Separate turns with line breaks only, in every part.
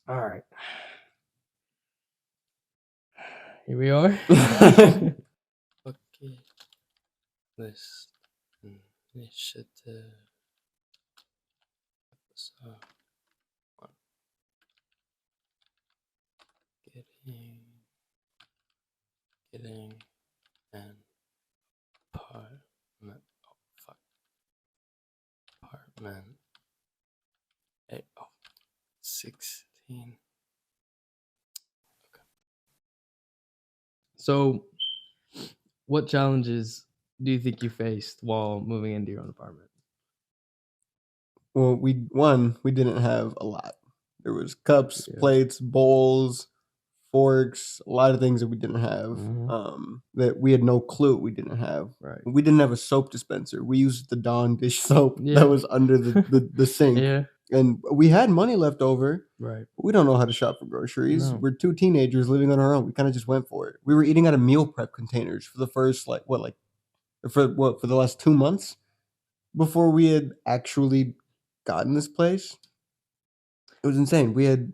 All right. Here we are.
Okay. List. Initiative. Episode 1. Getting an apartment. Oh, fuck. Apartment. 16.
So, what challenges do you think you faced while moving into your own apartment?
Well, we didn't have a lot. There was cups,
Yeah.
plates, bowls, forks, a lot of things that we didn't have. That we had no clue we didn't have.
Right.
We didn't have a soap dispenser. We used the Dawn dish soap
Yeah.
that was under the sink.
Yeah.
And we had money left over.
Right.
But we don't know how to shop for groceries.
No.
We're two teenagers living on our own. We kind of just went for it. We were eating out of meal prep containers for the first for the last 2 months before we had actually gotten this place. It was insane. We had,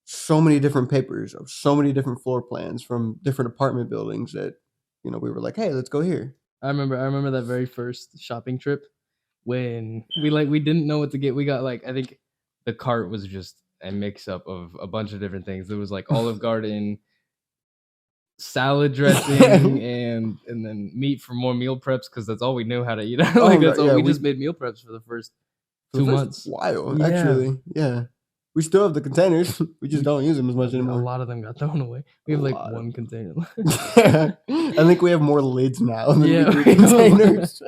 so many different papers of so many different floor plans from different apartment buildings that, we were like, hey, let's go here.
I remember that very first shopping trip when we didn't know what to get. We got I think the cart was just a mix up of a bunch of different things. There was Olive Garden, salad dressing, and then meat for more meal preps because that's all we knew how to eat. We just made meal preps for the first 2 months.
While, actually, yeah. We still have the containers. We just don't use them as much anymore.
A lot of them got thrown away. We have one container.
I think we have more lids now than we do
we
containers.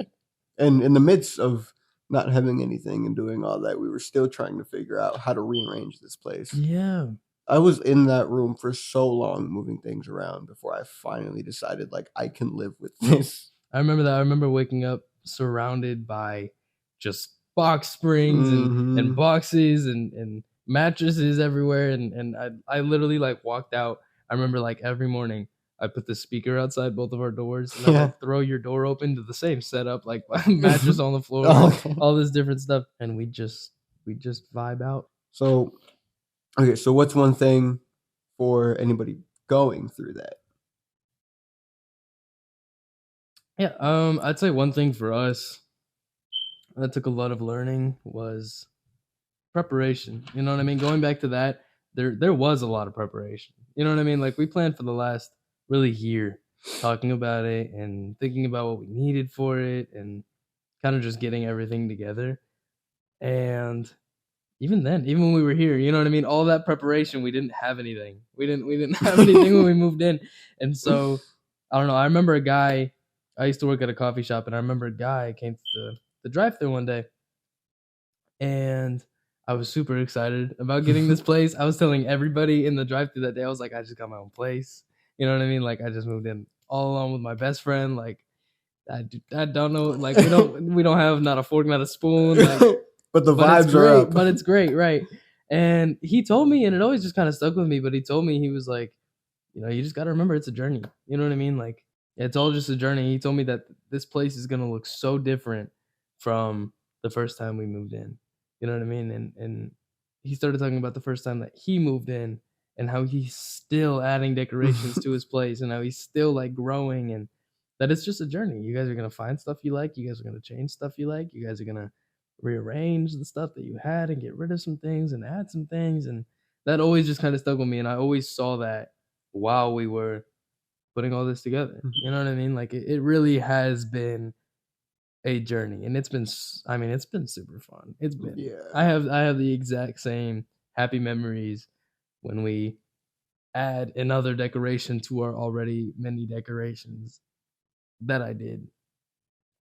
And in the midst of not having anything and doing all that, we were still trying to figure out how to rearrange this place.
Yeah.
I was in that room for so long moving things around before I finally decided I can live with this.
I remember that. I remember waking up surrounded by just box springs and boxes and mattresses everywhere. And I literally walked out. I remember every morning I put the speaker outside both of our doors and I'd throw your door open to the same setup, mattress on the floor, all this different stuff. And we just vibe out.
So, okay. So what's one thing for anybody going through that?
Yeah. I'd say one thing for us that took a lot of learning was preparation. You know what I mean? Going back to that, there was a lot of preparation. You know what I mean? We planned for the last really year talking about it and thinking about what we needed for it and kind of just getting everything together. And even then, even when we were here, you know what I mean? All that preparation, we didn't have anything. We didn't have anything when we moved in. And so, I don't know. I remember a guy, I used to work at a coffee shop, and I remember a guy came to the drive-thru one day. And I was super excited about getting this place. I was telling everybody in the drive-thru that day, I was like, I just got my own place. You know what I mean? I just moved in all alone with my best friend. I don't know. We don't have not a fork, not a spoon.
But the vibes are up.
But it's great, right? And he told me, and it always just kind of stuck with me, but he told me, he was like, you just got to remember it's a journey. You know what I mean? It's all just a journey. He told me that this place is going to look so different from the first time we moved in. You know what I mean? And he started talking about the first time that he moved in and how he's still adding decorations to his place and how he's still growing, and that it's just a journey. You guys are going to find stuff you like. You guys are going to change stuff you like. You guys are going to rearrange the stuff that you had and get rid of some things and add some things. And that always just kind of stuck with me. And I always saw that while we were putting all this together. You know what I mean? It really has been a journey, and it's been super fun. It's been, I have the exact same happy memories when we add another decoration to our already many decorations that I did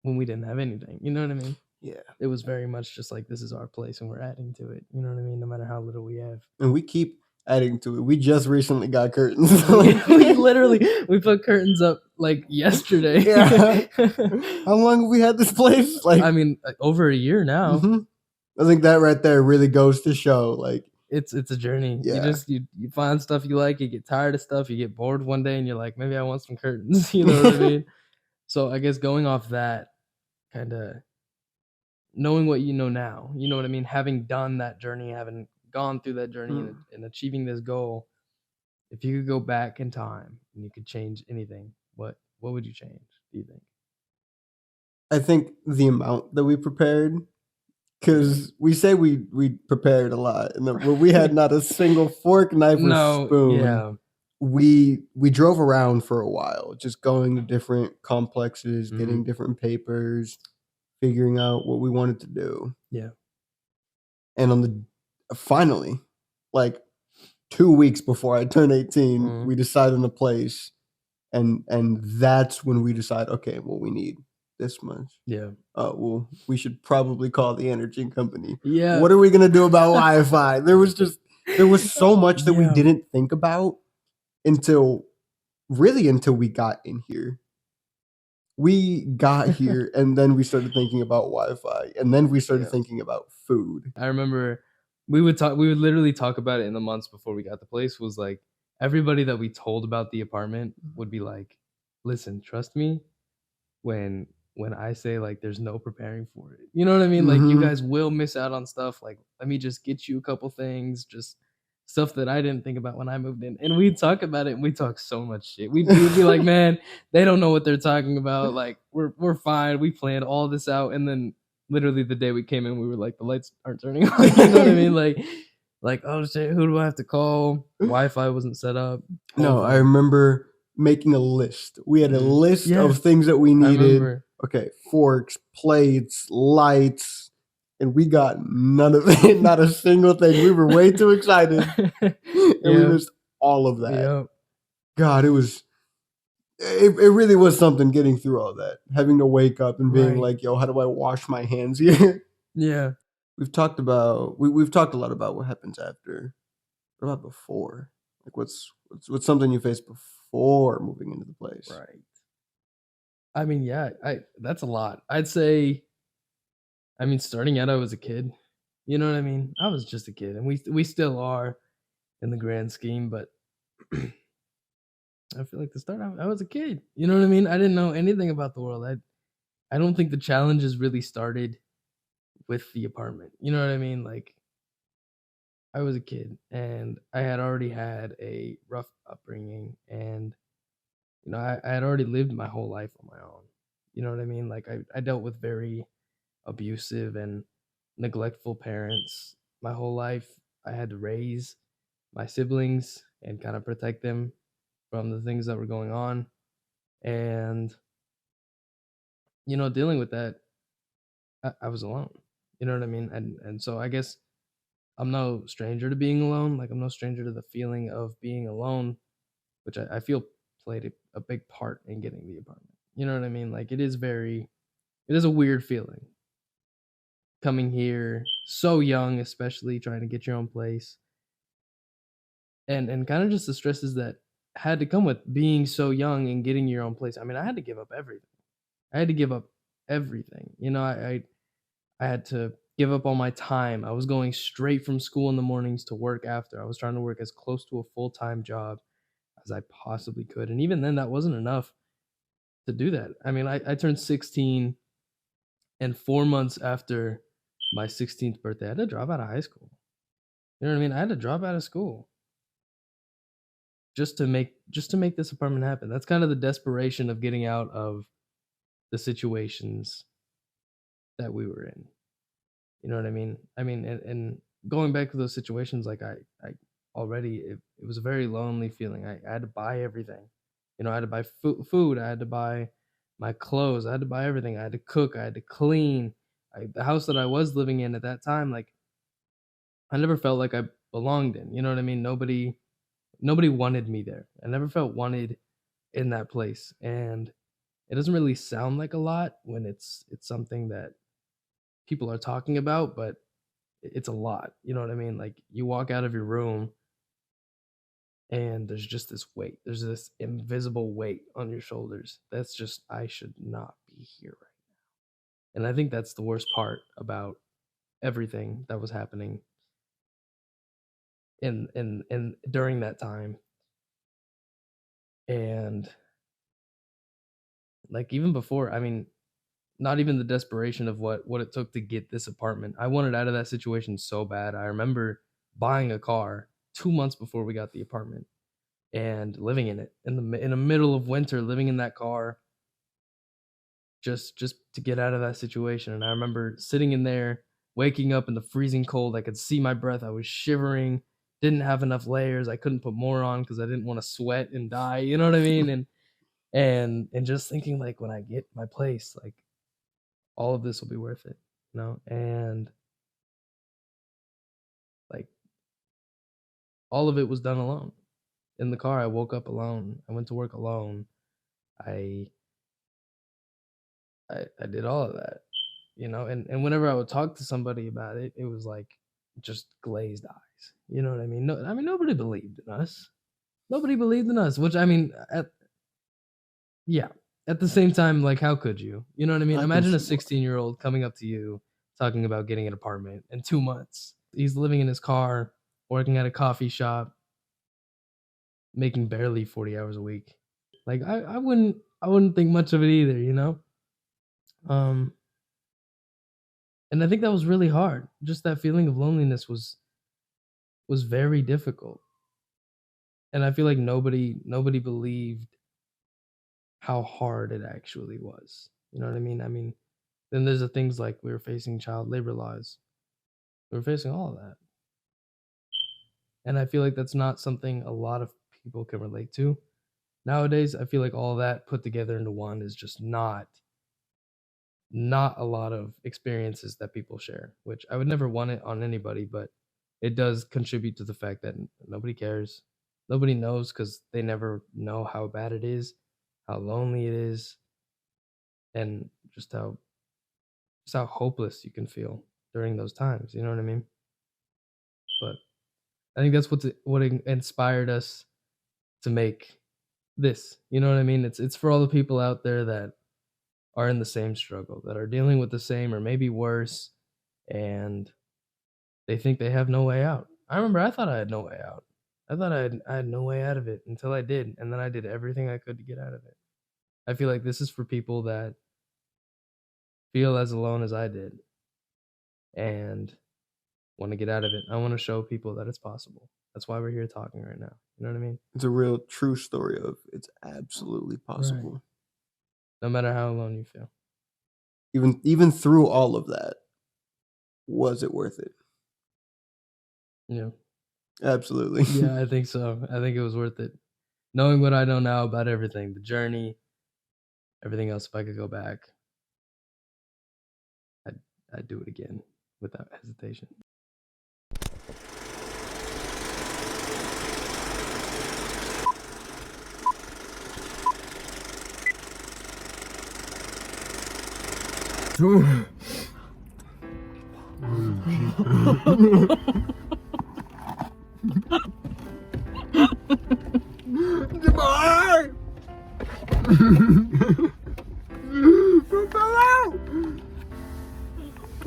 when we didn't have anything. You know what I mean?
Yeah.
It was very much just this is our place and we're adding to it. You know what I mean? No matter how little we have.
And we keep adding to it. We just recently got curtains.
we put curtains up yesterday.
Yeah. How long have we had this place?
Over a year now.
Mm-hmm. I think that right there really goes to show
it's a journey.
Yeah.
You find stuff you like, you get tired of stuff, you get bored one day and you're like, maybe I want some curtains. You know what I mean? So I guess going off that, kind of knowing what you know now, you know what I mean? Having done that journey, having gone through that journey and achieving this goal, if you could go back in time and you could change anything, what would you change, do you think?
I think the amount that we prepared, because we say we prepared a lot, and that when we had not a single fork, knife, or
No,
spoon,
yeah.
we drove around for a while, just going to different complexes, getting different papers, figuring out what we wanted to do.
Yeah.
And on the finally, like 2 weeks before I turned 18, we decided on a place, and that's when we decide, okay, well, we need this much.
Yeah.
Well, we should probably call the energy company.
Yeah.
What are we gonna do about Wi-Fi? There was so much that we
Yeah.
didn't think about until we got in here. We got here, and then we started thinking about Wi-Fi, and then we started
Yeah.
thinking about food.
I remember we would literally talk about it in the months before we got the place. Was like, everybody that we told about the apartment would be like, listen, trust me when I say like there's no preparing for it. You know what I mean? Like, you guys will miss out on stuff. Like, let me just get you a couple things, just stuff that I didn't think about when I moved in. And we'd talk about it, and we talk so much shit. We'd be like, man, they don't know what they're talking about. Like, we're fine. We planned all this out. And then literally the day we came in, we were like, the lights aren't turning on. You know what I mean? Like, oh shit, who do I have to call? Wi-Fi wasn't set up.
No, I remember making a list. We had a list
Yeah.
of things that we
I
needed.
remember.
Okay, forks, plates, lights, and we got none of it. Not a single thing. We were way too excited, and we
Yeah.
missed all of that.
Yeah.
God, it really was something getting through all that. Having to wake up and being
Right.
like, yo, how do I wash my hands here?
Yeah.
We've talked about we've talked a lot about what happens after. What about before? Like what's something you faced before moving into the place?
Right. I mean, yeah, that's a lot. I'd say, I mean, starting out, I was a kid. You know what I mean? I was just a kid, and we still are in the grand scheme, but I feel like to start out, I was a kid. You know what I mean? I didn't know anything about the world. I don't think the challenges really started with the apartment. You know what I mean? Like, I was a kid, and I had already had a rough upbringing, and you know, I had already lived my whole life on my own. You know what I mean? Like, I dealt with very abusive and neglectful parents my whole life. I had to raise my siblings and kind of protect them from the things that were going on. And, you know, dealing with that, I was alone. You know what I mean? And so I guess I'm no stranger to being alone. Like, I'm no stranger to the feeling of being alone, which I feel played a big part in getting the apartment. You know what I mean? Like, it is a weird feeling coming here so young, especially trying to get your own place, and kind of just the stresses that had to come with being so young and getting your own place. I mean, I had to give up everything. You know, I had to give up all my time. I was going straight from school in the mornings to work after. I was trying to work as close to a full-time job as I possibly could, and even then, that wasn't enough to do that. I mean, I turned 16, and 4 months after my 16th birthday, I had to drop out of high school. You know what I mean? I had to drop out of school just to make this apartment happen. That's kind of the desperation of getting out of the situations that we were in. You know what I mean? I mean, and going back to those situations, like I already, it was a very lonely feeling. I had to buy everything. You know, I had to buy food. I had to buy my clothes. I had to buy everything. I had to cook. I had to clean. The house that I was living in at that time, like, I never felt like I belonged in. You know what I mean? Nobody wanted me there. I never felt wanted in that place. And it doesn't really sound like a lot when it's something that people are talking about, but it's a lot. You know what I mean? Like, you walk out of your room and there's just this weight. There's this invisible weight on your shoulders. That's just, I should not be here right now. And I think that's the worst part about everything that was happening in during that time. And like, even before, I mean, not even the desperation of what it took to get this apartment. I wanted out of that situation so bad. I remember buying a car 2 months before we got the apartment and living in it in the middle of winter, living in that car just to get out of that situation. And I remember sitting in there, waking up in the freezing cold. I could see my breath. I was shivering, didn't have enough layers. I couldn't put more on because I didn't want to sweat and die. You know what I mean? And just thinking like when I get my place, like all of this will be worth it, you know? And like all of it was done alone. In the car, I woke up alone. I went to work alone. I did all of that, you know, and whenever I would talk to somebody about it, it was like just glazed eyes. You know what I mean? No, I mean nobody believed in us. Nobody believed in us, which I mean, yeah. At the same time, like how could you? You know what I mean?
I can
Imagine a
see why.
16-year-old coming up to you talking about getting an apartment in 2 months. He's living in his car, working at a coffee shop, making barely 40 hours a week. Like I wouldn't think much of it either, you know? Um and I think that was really hard. Just that feeling of loneliness was very difficult. And I feel like nobody believed how hard it actually was. You know what I mean? I mean, then there's the things like we were facing child labor laws. We were facing all of that. And I feel like that's not something a lot of people can relate to. Nowadays, I feel like all that put together into one is just not a lot of experiences that people share, which I would never want it on anybody, but it does contribute to the fact that nobody cares. Nobody knows because they never know how bad it is, how lonely it is, and just how hopeless you can feel during those times. You know what I mean? But I think that's what inspired us to make this. You know what I mean? It's for all the people out there that are in the same struggle, that are dealing with the same or maybe worse, and they think they have no way out. I remember I thought I had no way out. I thought I had no way out of it until I did, and then I did everything I could to get out of it. I feel like this is for people that feel as alone as I did and want to get out of it. I want to show people that it's possible. That's why we're here talking right now. You know what I mean?
It's a real true story of it's absolutely possible.
No matter how alone you feel.
Even through all of that, was it worth it?
Yeah.
Absolutely.
Yeah, I think so. I think it was worth it. Knowing what I know now about everything, the journey, everything else, if I could go back, I'd do it again without hesitation.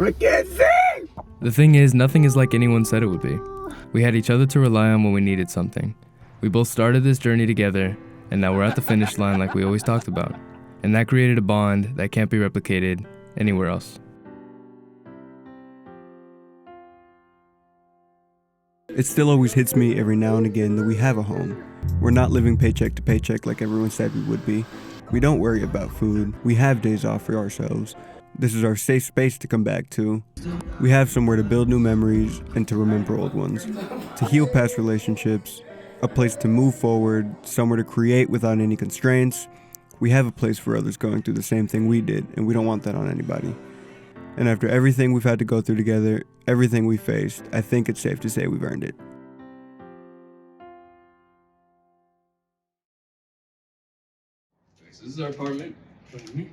I can't see!
The thing is, nothing is like anyone said it would be. We had each other to rely on when we needed something. We both started this journey together, and now we're at the finish line like we always talked about. And that created a bond that can't be replicated anywhere else.
It still always hits me every now and again that we have a home. We're not living paycheck to paycheck like everyone said we would be. We don't worry about food. We have days off for ourselves. This is our safe space to come back to. We have somewhere to build new memories and to remember old ones. To heal past relationships. A place to move forward. Somewhere to create without any constraints. We have a place for others going through the same thing we did, and we don't want that on anybody. And after everything we've had to go through together, everything we faced, I think it's safe to say we've earned it.
Okay, so this is our apartment. Okay,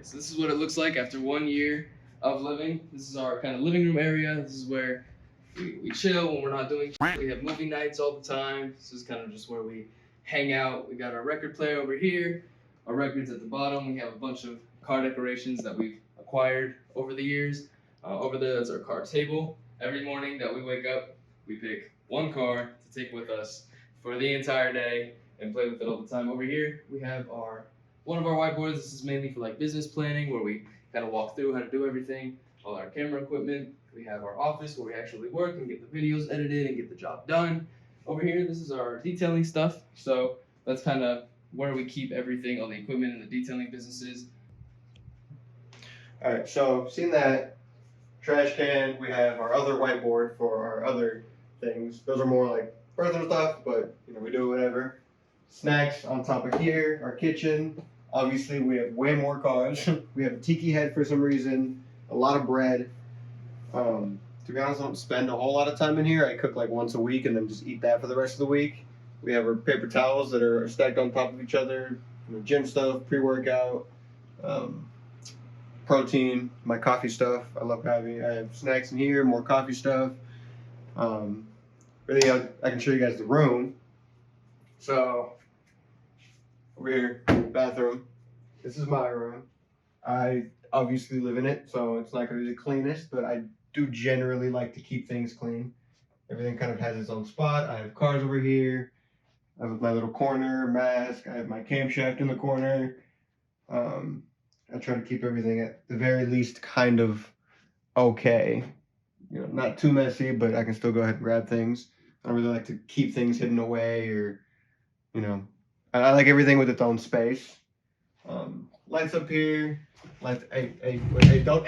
so this is what it looks like after 1 year of living. This is our kind of living room area. This is where we chill when we're not doing shit. We have movie nights all the time. This is kind of just where we hang out. We got our record player over here. Our records at the bottom. We have a bunch of car decorations that we've acquired over the years. Over there, that's our car table. Every morning that we wake up, we pick one car to take with us for the entire day and play with it all the time. Over here, we have one of our whiteboards. This is mainly for like business planning, where we kind of walk through how to do everything. all our camera equipment. We have our office where we actually work and get the videos edited and get the job done. Over here, this is our detailing stuff. So that's kind of where we keep everything, all the equipment and the detailing businesses.
All right, so seen that trash can. We have our other whiteboard for our other things. Those are more like personal stuff, but you know we do whatever. Snacks on top of here. Our kitchen. Obviously, we have way more cars. We have a tiki head for some reason. A lot of bread. To be honest, I don't spend a whole lot of time in here. I cook like once a week and then just eat that for the rest of the week. We have our paper towels that are stacked on top of each other. You know, gym stuff, pre-workout. Protein, my coffee stuff. I love coffee. I have snacks in here, more coffee stuff. Really, I can show you guys the room. So, over here, bathroom. This is my room. I obviously live in it, so it's not going to be the cleanest, but I do generally like to keep things clean. Everything kind of has its own spot. I have cars over here. I have my little corner, mask. I have my camshaft in the corner. I try to keep everything at the very least kind of okay. You know, not too messy, but I can still go ahead and grab things. I don't really like to keep things hidden away or, you know, I like everything with its own space. Lights up here. Lights, don't.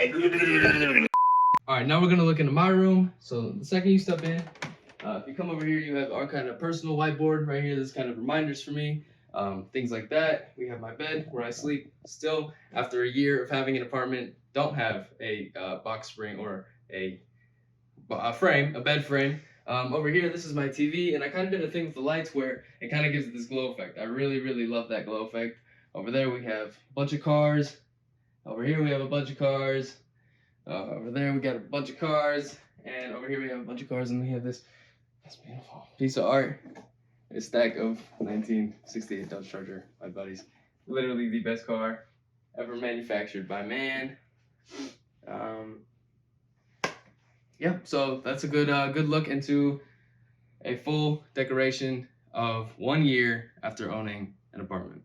All right, now we're gonna look into my room. So the second you step in, if you come over here, you have our kind of personal whiteboard right here. This kind of reminders for me, things like that. We have my bed where I sleep. Still, after a year of having an apartment, don't have a box spring or a frame, a bed frame. Over here, this is my TV, and I kind of did a thing with the lights where it kind of gives it this glow effect. I really, really love that glow effect. Over there, we have a bunch of cars. Over here, we have a bunch of cars. Over there, we got a bunch of cars. And over here, we have a bunch of cars, and we have this beautiful piece of art. A stack of 1968 Dodge Charger, my buddy's. Literally the best car ever manufactured by man. Yeah, so that's a good look into a full decoration of 1 year after owning an apartment.